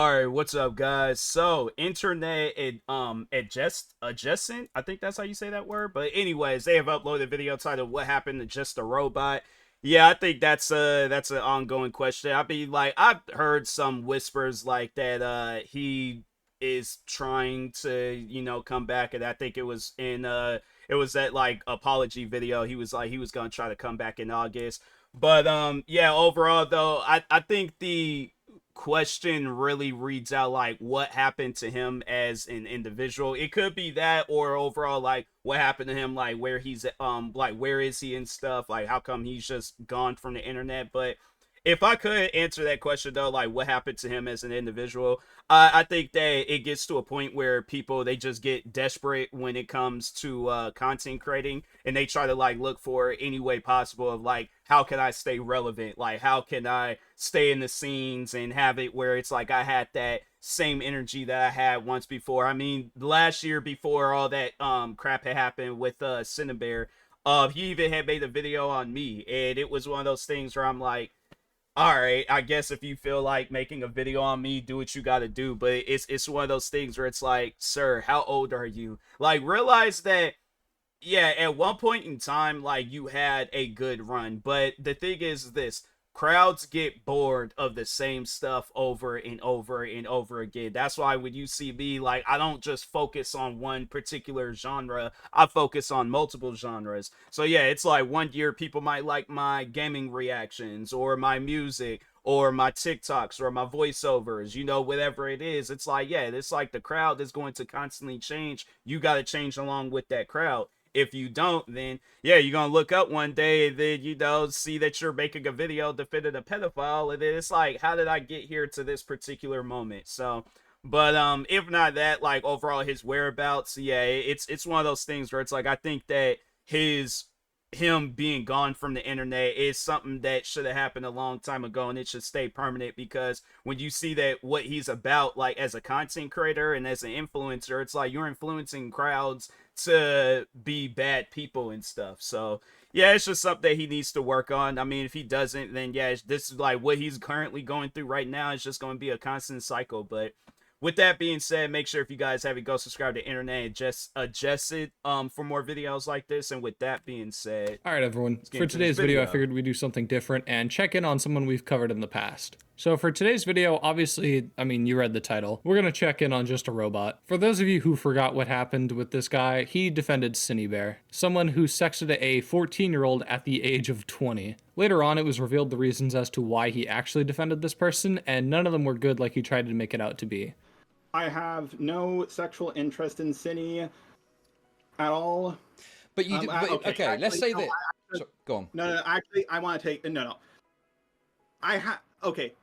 All right, what's up, guys? So, internet adjacent, I think that's how you say that word. But anyways, they have uploaded a video titled "What Happened to Just a Robot." Yeah, I think that's an ongoing question. I mean, like I've heard some whispers like that. He is trying to come back, and I think it was that like apology video. He was like he was gonna try to come back in August. But yeah, overall though, I think the question really reads out like what happened to him as an individual. It could be that, or overall like what happened to him, like where he's like where is he and stuff, like how come he's just gone from the internet. But if I could answer that question though, like what happened to him as an individual, I think that it gets to a point where people they just get desperate when it comes to content creating, and they try to like look for any way possible of like how can I stay relevant, like how can I stay in the scenes and have it where it's like I had that same energy that I had once before. I mean, last year before all that crap had happened with Cinnabear, he even had made a video on me, and it was one of those things where I'm like, all right, I guess if you feel like making a video on me, do what you got to do. But it's one of those things where it's like, sir, how old are you? Like, realize that, yeah, at one point in time, like you had a good run. But the thing is this: crowds get bored of the same stuff over and over and over again. That's why when you see me, like, I don't just focus on one particular genre, I focus on multiple genres. So yeah, it's like one year people might like my gaming reactions or my music or my TikToks or my voiceovers, whatever it is. It's like, yeah, it's like the crowd is going to constantly change. You got to change along with that crowd. If you don't, then yeah, you're gonna look up one day and then see that you're making a video defending a pedophile, and then it's like, how did I get here to this particular moment? So, but if not that, like overall his whereabouts, yeah, it's one of those things where it's like I think that him being gone from the internet is something that should have happened a long time ago, and it should stay permanent. Because when you see that what he's about, like as a content creator and as an influencer, it's like you're influencing crowds to be bad people and stuff. So yeah, it's just something that he needs to work on. I mean, if he doesn't, then yeah, this is like what he's currently going through right now. It's just going to be a constant cycle. But with that being said, make sure if you guys haven't, go subscribe to Internet and just adjust it for more videos like this. And with that being said, all right, everyone. let's get For into this today's video, I figured we'd do something different and check in on someone we've covered in the past. So for today's video, obviously, I mean, you read the title. We're going to check in on Just a Robot. For those of you who forgot what happened with this guy, he defended Cinnabear, someone who sexted a 14-year-old at the age of 20. Later on, it was revealed the reasons as to why he actually defended this person, and none of them were good like he tried to make it out to be. I have no sexual interest in Cinny at all. But you do, okay, actually, let's say that. Go on. No, actually, I want to take no. Okay.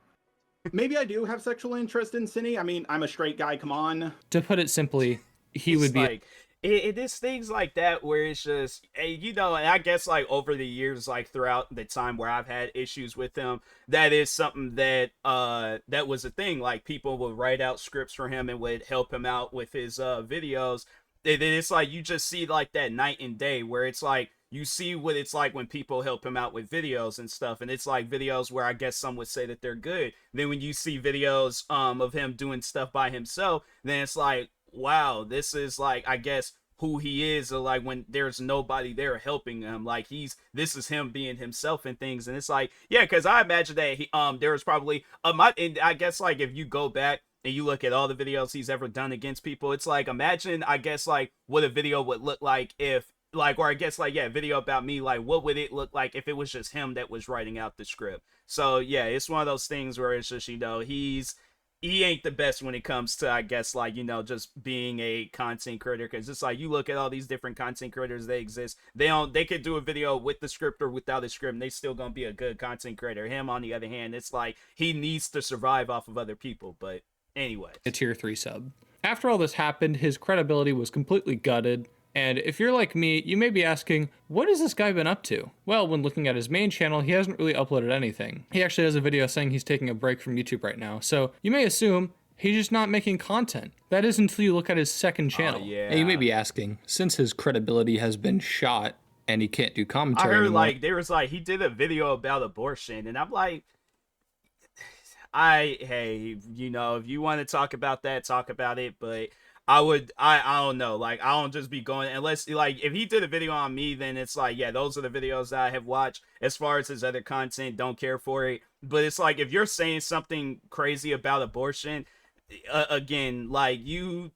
Maybe I do have sexual interest in Cinny. I mean, I'm a straight guy. Come on. To put it simply, he it's would be like it is things like that where it's just and I guess like over the years, like throughout the time where I've had issues with him, that is something that that was a thing. Like people would write out scripts for him and would help him out with his videos. It's like you just see like that night and day where it's like you see what it's like when people help him out with videos and stuff, and it's like videos where I guess some would say that they're good. Then when you see videos of him doing stuff by himself, then it's like, wow, this is like I guess who he is, or like when there's nobody there helping him, like this is him being himself and things. And it's like, yeah, because I imagine that there was probably and I guess like if you go back and you look at all the videos he's ever done against people, it's like imagine I guess like what a video would look like if like, or I guess like, yeah, video about me, like what would it look like if it was just him that was writing out the script. So yeah, it's one of those things where it's just he ain't the best when it comes to, I guess, like, just being a content creator. Because it's like you look at all these different content creators that exist, they could do a video with the script or without a script, and they still gonna be a good content creator. Him, on the other hand, it's like he needs to survive off of other people. But anyway, a tier 3 sub. After all this happened, his credibility was completely gutted. And if you're like me, you may be asking, what has this guy been up to? Well, when looking at his main channel, he hasn't really uploaded anything. He actually has a video saying he's taking a break from YouTube right now. So you may assume he's just not making content. That is until you look at his second channel. Yeah. And you may be asking, since his credibility has been shot and he can't do commentary I heard anymore, like there was like he did a video about abortion, and I'm like, hey, you know, if you want to talk about that, talk about it. But I don't know. Like, I don't just be going unless, like, if he did a video on me, then it's like, yeah, those are the videos that I have watched. As far as his other content, don't care for it. But it's like, if you're saying something crazy about abortion, again, like, you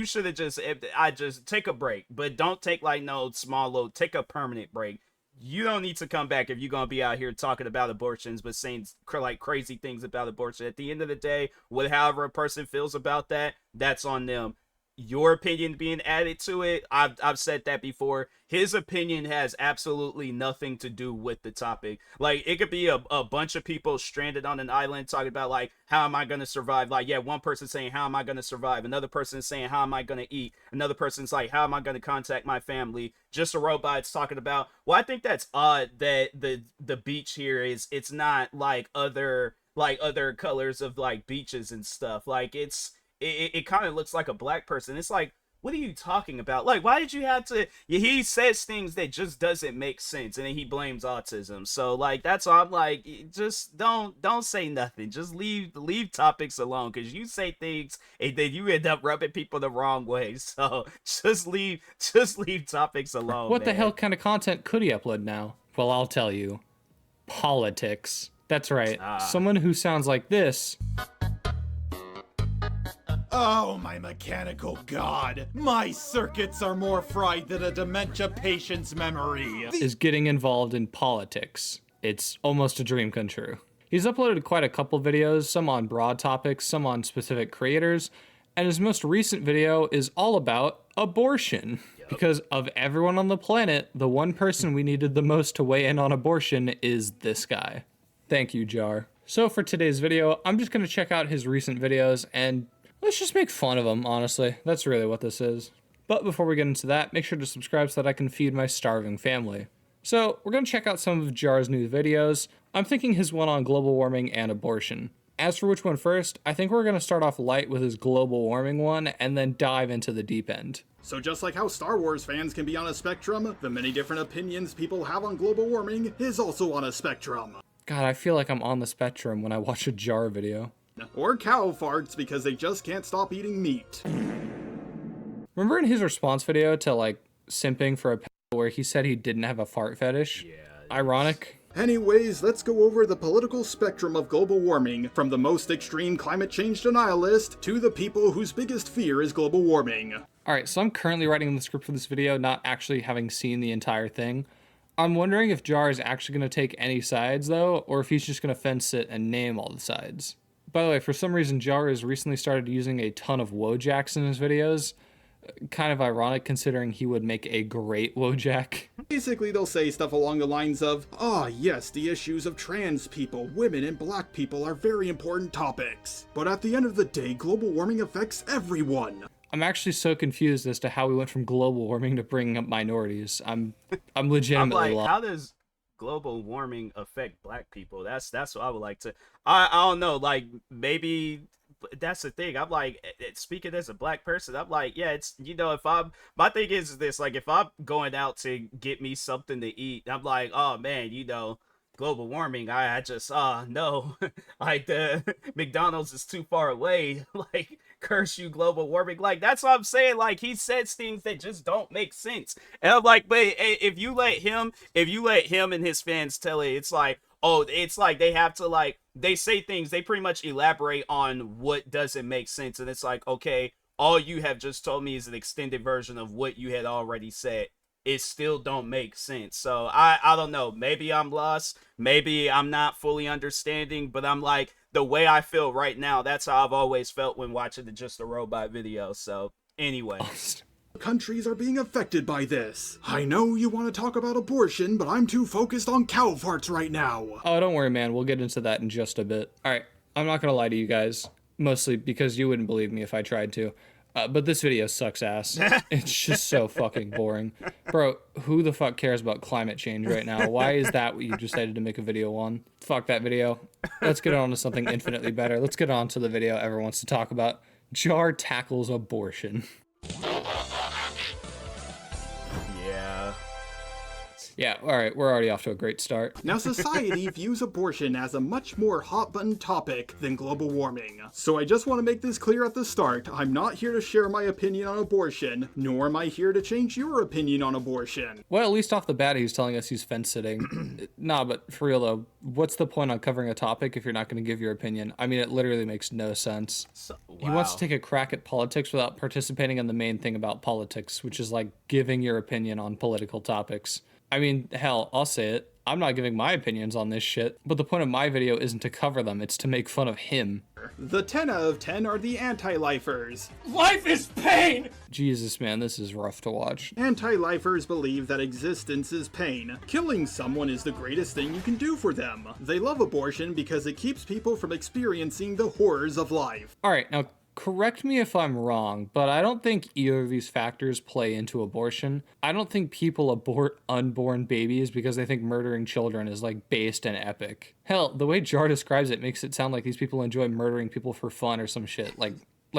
should have just, I just take a break, but don't take like no small little, take a permanent break. You don't need to come back if you're gonna be out here talking about abortions, but saying like crazy things about abortion. At the end of the day, however a person feels about that, that's on them. Your opinion being added to it, I've said that before. His opinion has absolutely nothing to do with the topic. Like, it could be a bunch of people stranded on an island talking about, like, how am I gonna survive? Like, yeah, one person saying, how am I gonna survive? Another person saying, how am I gonna eat? Another person's like, how am I gonna contact my family? Just a robot's talking about, well, I think that's odd that the beach here is, it's not like other colors of like beaches and stuff. Like, it kind of looks like a black person. It's like, what are you talking about? Like, why did you have to? He says things that just doesn't make sense, and then he blames autism. So, like, that's all. I'm like, just don't say nothing. Just leave topics alone, because you say things and then you end up rubbing people the wrong way. So just leave topics alone. What man. the hell kind of content could he upload now? Well, I'll tell you. Politics. That's right. Someone who sounds like this. Oh, my mechanical god. My circuits are more fried than a dementia patient's memory. Is getting involved in politics. It's almost a dream come true. He's uploaded quite a couple videos, some on broad topics, some on specific creators, and his most recent video is all about abortion. Yep. Because of everyone on the planet, the one person we needed the most to weigh in on abortion is this guy. Thank you, Jar. So for today's video, I'm just going to check out his recent videos and let's just make fun of him, honestly. That's really what this is. But before we get into that, make sure to subscribe so that I can feed my starving family. So we're going to check out some of Jar's new videos. I'm thinking his one on global warming and abortion. As for which one first, I think we're going to start off light with his global warming one and then dive into the deep end. So just like how Star Wars fans can be on a spectrum, the many different opinions people have on global warming is also on a spectrum. God, I feel like I'm on the spectrum when I watch a Jar video. Or cow farts because they just can't stop eating meat. Remember in his response video to like simping for a where he said he didn't have a fart fetish? Yeah. Ironic. Anyways, let's go over the political spectrum of global warming, from the most extreme climate change denialist to the people whose biggest fear is global warming. Alright, so I'm currently writing the script for this video, not actually having seen the entire thing. I'm wondering if Jar is actually going to take any sides though, or if he's just going to fence it and name all the sides. By the way, for some reason, Jar has recently started using a ton of Wojaks in his videos. Kind of ironic considering he would make a great Wojak. Basically, they'll say stuff along the lines of, yes, the issues of trans people, women, and black people are very important topics. But at the end of the day, global warming affects everyone. I'm actually so confused as to how we went from global warming to bringing up minorities. I'm legitimately I'm like, lost. how does global warming affect black people? That's what I would like to. I don't know. Like, maybe that's the thing. I'm like, speaking as a black person, I'm like, yeah, it's, you know, if I'm, my thing is this, like, if I'm going out to get me something to eat, I'm like, oh man, you know, global warming, I just, no, like, the McDonald's is too far away, like, curse you, global warming. Like, that's what I'm saying. Like, he says things that just don't make sense, and I'm like, but if you let him and his fans tell it, it's like, oh, it's like they have to, like, they say things, they pretty much elaborate on what doesn't make sense, and it's like, okay, all you have just told me is an extended version of what you had already said. It still don't make sense. So I don't know, maybe I'm lost, maybe I'm not fully understanding, but I'm like, the way I feel right now, that's how I've always felt when watching the Just a Robot video. So anyway, countries are being affected by this. I know you want to talk about abortion, but I'm too focused on cow farts right now. Oh, don't worry, man. We'll get into that in just a bit. All right, I'm not gonna lie to you guys, mostly because you wouldn't believe me if I tried to. But this video sucks ass. It's just so fucking boring. Bro, who the fuck cares about climate change right now? Why is that what you decided to make a video on? Fuck that video. Let's get on to something infinitely better. Let's get on to the video everyone wants to talk about. Jar tackles abortion. Yeah. Yeah, all right, we're already off to a great start. Now, society views abortion as a much more hot-button topic than global warming. So I just want to make this clear at the start. I'm not here to share my opinion on abortion, nor am I here to change your opinion on abortion. Well, at least off the bat, he's telling us he's fence-sitting. Nah, but for real, though, what's the point on covering a topic if you're not going to give your opinion? I mean, it literally makes no sense. He wants to take a crack at politics without participating in the main thing about politics, which is like giving your opinion on political topics. I mean, hell, I'll say it. I'm not giving my opinions on this shit, but the point of my video isn't to cover them, it's to make fun of him. The 10 out of 10 are the anti-lifers. Life is pain! Jesus, man, this is rough to watch. Anti-lifers believe that existence is pain. Killing someone is the greatest thing you can do for them. They love abortion because it keeps people from experiencing the horrors of life. Alright, now correct me if I'm wrong, but I don't think either of these factors play into abortion. I don't think people abort unborn babies because they think murdering children is like based and epic. Hell, the way Jar describes it makes it sound like these people enjoy murdering people for fun or some shit, like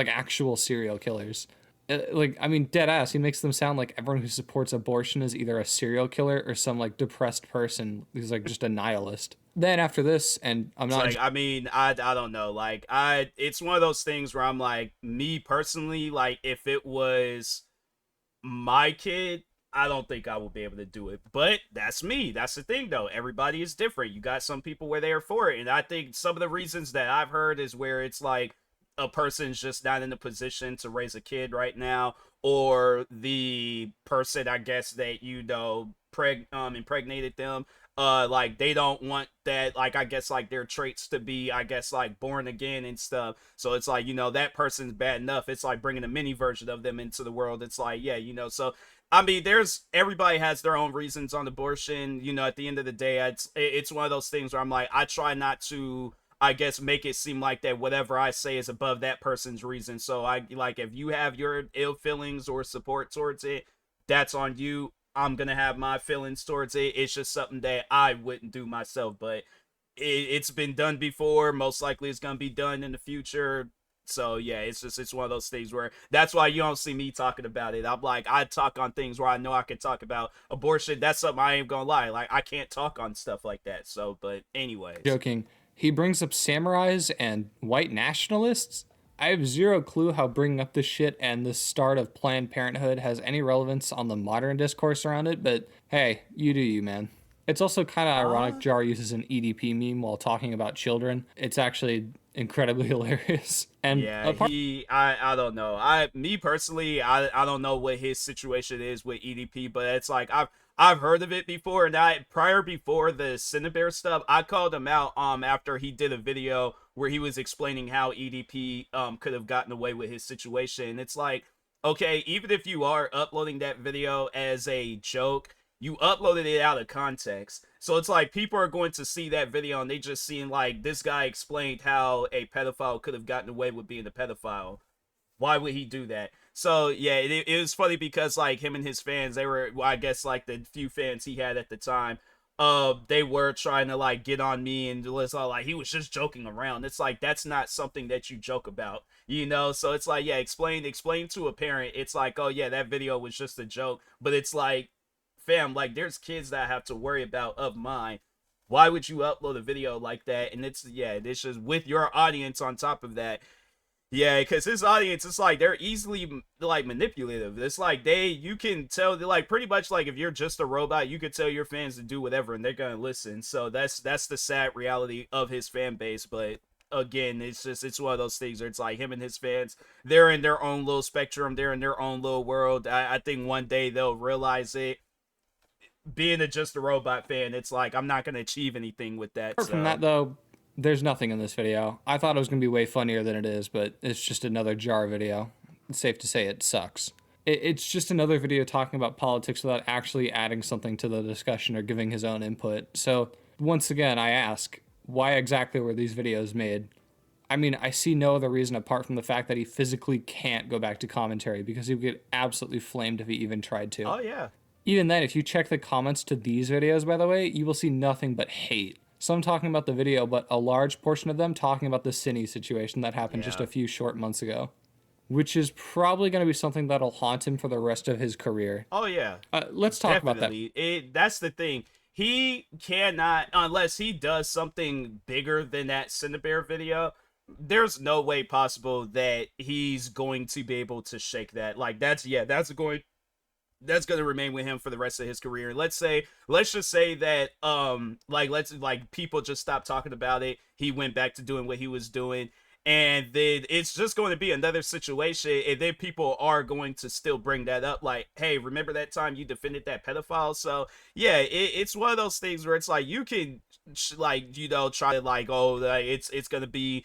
actual serial killers. I mean, dead ass, he makes them sound like everyone who supports abortion is either a serial killer or some like depressed person who's like just a nihilist. Then after this, and I'm not like, I mean, I don't know, like, it's one of those things where I'm like, me personally, like, if it was my kid, I don't think I would be able to do it. But that's me. That's the thing, though. Everybody is different. You got some people where they are for it, and I think some of the reasons that I've heard is where it's like a person's just not in a position to raise a kid right now, or the person, I guess, that, you know, impregnated them, like, they don't want that, like, I guess, like, their traits to be, I guess, like, born again and stuff. So it's like, you know, that person's bad enough. It's like bringing a mini version of them into the world. It's like, yeah, you know, so I mean, everybody has their own reasons on abortion. You know, at the end of the day, it's one of those things where I'm like, I try not to, I guess, make it seem like that whatever I say is above that person's reason. So I like, if you have your ill feelings or support towards it, that's on you. I'm gonna have my feelings towards it. It's just something that I wouldn't do myself, but it's been done before. Most likely it's gonna be done in the future. So yeah, it's one of those things where that's why you don't see me talking about it. I'm like, I talk on things where I know I can talk about. Abortion, that's something I ain't gonna lie. Like, I can't talk on stuff like that. So, but anyways. Joking. He brings up samurais and white nationalists. I have zero clue how bringing up this shit and the start of Planned Parenthood has any relevance on the modern discourse around it, but hey, you do you, man. It's also kind of ironic Jar uses an EDP meme while talking about children. It's actually incredibly hilarious. And yeah, I don't know. Me personally, I don't know what his situation is with EDP, but it's like I've heard of it before, and before the Cinnabear stuff, I called him out after he did a video where he was explaining how EDP could have gotten away with his situation. And it's like, okay, even if you are uploading that video as a joke, you uploaded it out of context. So it's like people are going to see that video and they just seeing like this guy explained how a pedophile could have gotten away with being a pedophile. Why would he do that? So yeah, it was funny because like him and his fans, they were, well, I guess like the few fans he had at the time, they were trying to like get on me and it was all like he was just joking around. It's like that's not something that you joke about, you know. So it's like, yeah, explain to a parent. It's like, oh yeah, that video was just a joke, but it's like, fam, like there's kids that I have to worry about of mine. Why would you upload a video like that? And it's just with your audience on top of that. Yeah, because his audience, it's like they're easily like manipulative. It's like you can tell, like pretty much like if you're just a robot, you could tell your fans to do whatever and they're gonna listen. So that's the sad reality of his fan base. But again, it's one of those things where it's like him and his fans, they're in their own little spectrum, they're in their own little world. I think one day they'll realize it. Being just a robot fan, it's like I'm not gonna achieve anything with that. Apart from that though, there's nothing in this video. I thought it was going to be way funnier than it is, but it's just another Jar video. It's safe to say it sucks. It's just another video talking about politics without actually adding something to the discussion or giving his own input. So, once again, I ask, why exactly were these videos made? I mean, I see no other reason apart from the fact that he physically can't go back to commentary because he would get absolutely flamed if he even tried to. Oh, yeah. Even then, if you check the comments to these videos, by the way, you will see nothing but hate. Some talking about the video, but a large portion of them talking about the Cine situation that happened just a few short months ago. which is probably going to be something that'll haunt him for the rest of his career. Oh yeah, let's talk about that. That's the thing. He cannot, unless he does something bigger than that Cinnabare video, there's no way possible that he's going to be able to shake that. Like that's going to remain with him for the rest of his career. Let's just say that people just stop talking about it. He went back to doing what he was doing, and then it's just going to be another situation, and then people are going to still bring that up, like, hey, remember that time you defended that pedophile? So yeah, it's one of those things where it's like you can try to like, oh, it's gonna be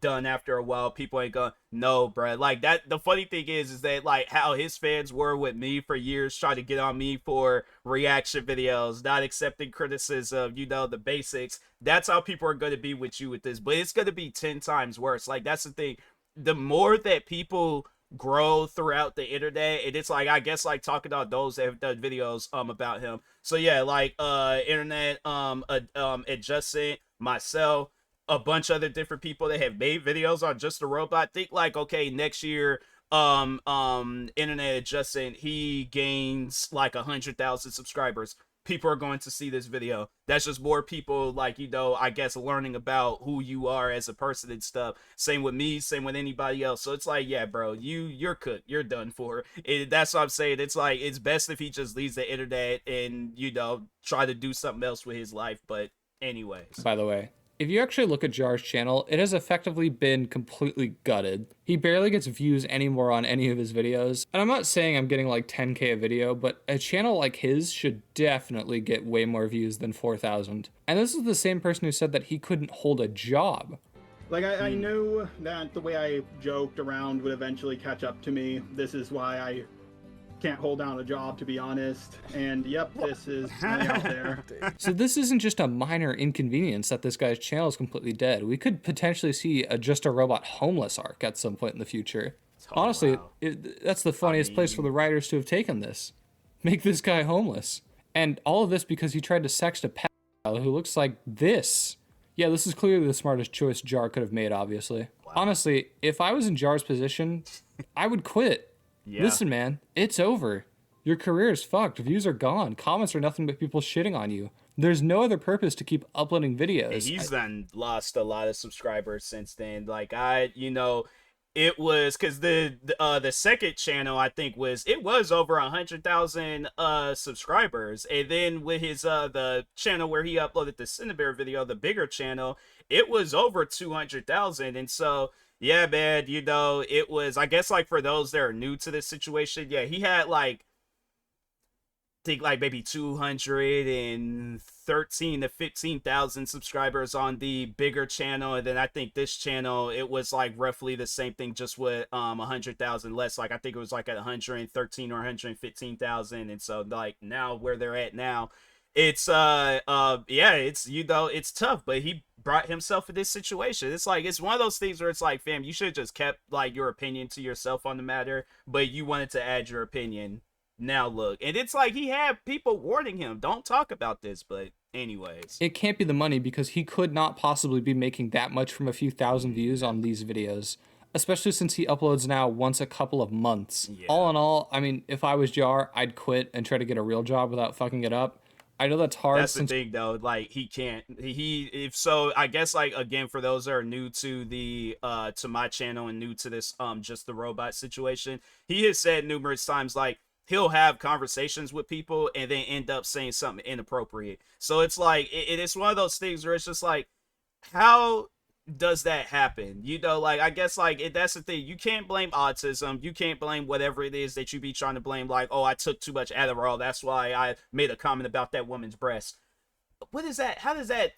done after a while. People ain't gonna no, bro. Like that. The funny thing is that like how his fans were with me for years, trying to get on me for reaction videos, not accepting criticism, the basics. That's how people are gonna be with you with this, but it's gonna be 10 times worse. Like that's the thing. The more that people grow throughout the internet, and it's like, I guess, like talking about those that have done videos about him. So yeah, like internet adjacent, myself, a bunch of other different people that have made videos on Just a Robot. Think like, okay, next year internet adjacent, he gains like 100,000 subscribers. People are going to see this video. That's just more people, like, I guess, learning about who you are as a person and stuff. Same with me, same with anybody else. So it's like, yeah, bro, you're cooked. You're done for. That's what I'm saying. It's like, it's best if he just leaves the internet and, try to do something else with his life. But anyways. By the way, if you actually look at Jar's channel, it has effectively been completely gutted. He barely gets views anymore on any of his videos. And I'm not saying I'm getting like 10K a video, but a channel like his should definitely get way more views than 4,000. And this is the same person who said that he couldn't hold a job. Like, I knew that the way I joked around would eventually catch up to me. This is why I can't hold down a job, to be honest. And yep, this is out there. So this isn't just a minor inconvenience that this guy's channel is completely dead. We could potentially see a Just a Robot homeless arc at some point in the future. Honestly, wow. That's the funniest place for the writers to have taken this. Make this guy homeless. And all of this because he tried to sext a pedophile who looks like this. Yeah, this is clearly the smartest choice Jar could have made, obviously. Wow. Honestly, if I was in Jar's position, I would quit. Yeah. Listen, man, it's over. Your career is fucked. Views are gone. Comments are nothing but people shitting on you. There's no other purpose to keep uploading videos. He's then lost a lot of subscribers since then. Like it was because the second channel, I think, was over 100,000 subscribers, and then with his the channel where he uploaded the Cinnabare video, the bigger channel, it was over 200,000, and so. Yeah, man, it was, I guess, like, for those that are new to this situation, yeah, he had, like, I think, like, maybe 213 to 15,000 subscribers on the bigger channel, and then I think this channel, it was, like, roughly the same thing, just with 100,000 less. Like, I think it was, like, at 113 or 115,000, and so, like, now, where they're at now, it's it's tough, but he brought himself in this situation. It's like, it's one of those things where it's like, fam, you should have just kept like your opinion to yourself on the matter, but you wanted to add your opinion. Now look, and it's like he had people warning him, don't talk about this, but anyways. It can't be the money because he could not possibly be making that much from a few thousand views on these videos, especially since he uploads now once a couple of months. Yeah. All in all, I mean, if I was Jar, I'd quit and try to get a real job without fucking it up. I know that's hard. That's the thing, though. Like, he can't. If so, I guess, like, again, for those that are new to the to my channel and new to this Just the Robot situation, he has said numerous times, like, he'll have conversations with people and then end up saying something inappropriate. So it's like it's one of those things where it's just like, how does that happen? Like, I guess, like, that's the thing. You can't blame autism. You can't blame whatever it is that you be trying to blame, like, oh, I took too much Adderall, that's why I made a comment about that woman's breast. What is that? How does that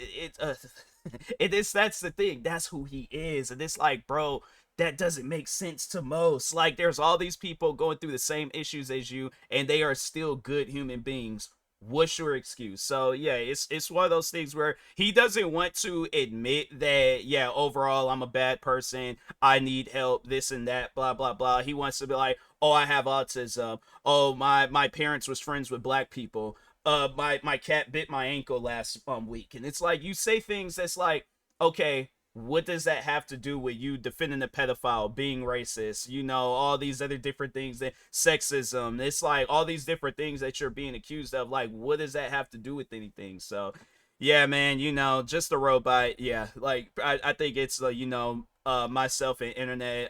that's the thing. That's who he is. And it's like, bro, that doesn't make sense to most. Like, there's all these people going through the same issues as you, and they are still good human beings. What's your excuse? So yeah, it's one of those things where he doesn't want to admit that, yeah, overall I'm a bad person, I need help, this and that, blah blah blah. He wants to be like, oh, I have autism, oh, my parents was friends with black people, my cat bit my ankle last week. And it's like, you say things that's like, okay, what does that have to do with you defending a pedophile, being racist, you know, all these other different things, that sexism, it's like all these different things that you're being accused of, like what does that have to do with anything? So yeah, man, you know, just a robot. Yeah, like I think it's you know, myself and internet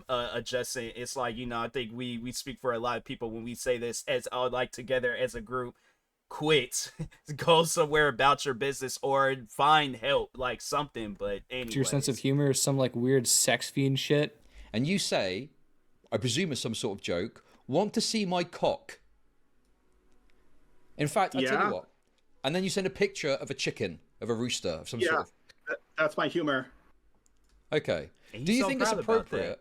adjusting. It's like, you know, I think we speak for a lot of people when we say this, as all like together as a group, quit, go somewhere about your business or find help, like something. But anyways, Your sense of humor is some like weird sex fiend shit. And you say, I presume it's some sort of joke, want to see my cock? In fact, I tell you what. And then you send a picture of a chicken, of a rooster, of some sort of... That's my humor. Okay. Do you think it's appropriate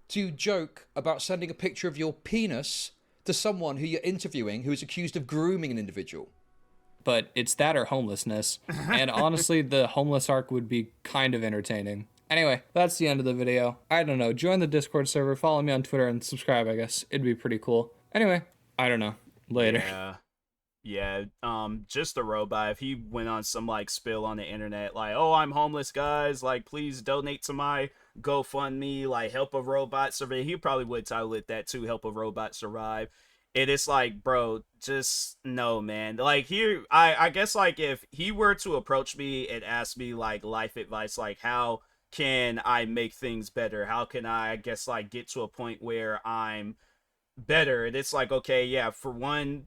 to joke about sending a picture of your penis to someone who you're interviewing who is accused of grooming an individual? But it's that or homelessness. And honestly, the homeless arc would be kind of entertaining. Anyway, that's the end of the video. I don't know. Join the Discord server, follow me on Twitter, and subscribe, I guess. It'd be pretty cool. Anyway, I don't know. Later. Yeah, just a robot. If he went on some like spill on the internet, like, oh, I'm homeless, guys, like, please donate to my GoFundMe, like, help a robot survive. He probably would title it that too, help a robot survive. It is like, bro, just no, man. Like, here, I guess, like, if he were to approach me and ask me like life advice, like, how can I make things better? How can I guess, like, get to a point where I'm better? And it's like, okay, yeah, for one,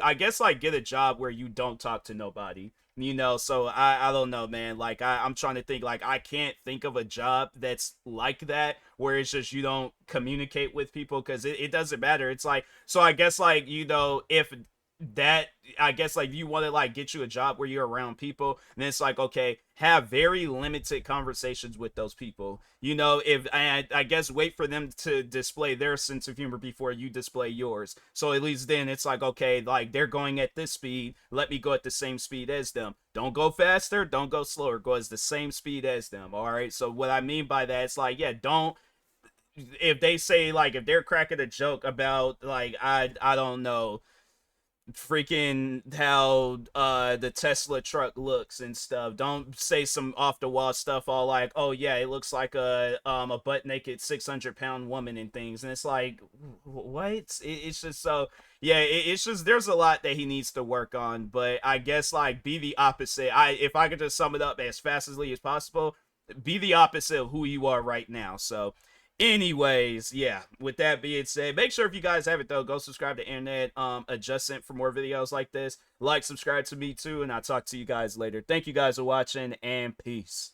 I guess, like, get a job where you don't talk to nobody, you know. So I don't know, man. Like, I'm trying to think, like, I can't think of a job that's like that, where it's just you don't communicate with people, because it doesn't matter. It's like, so I guess, like, you know, if that, I guess, like, you want to like get you a job where you're around people, then it's like, okay, have very limited conversations with those people, you know. If I guess wait for them to display their sense of humor before you display yours, so at least then it's like, okay, like, they're going at this speed, let me go at the same speed as them. Don't go faster, don't go slower, go as the same speed as them. All right, so what I mean by that, it's like, yeah, don't, if they say, like, if they're cracking a joke about, like, I don't know, freaking how the Tesla truck looks and stuff, don't say some off the wall stuff all like, oh yeah, it looks like a butt naked 600-pound woman and things. And it's like, what? It's just, so yeah, it's just, there's a lot that he needs to work on. But I guess, like, be the opposite. If I could just sum it up as fastly as possible, be the opposite of who you are right now. So anyways, yeah, with that being said, make sure, if you guys haven't though, go subscribe to Internet Adjustment for more videos like this. Like, subscribe to me too, and I'll talk to you guys later. Thank you guys for watching, and peace.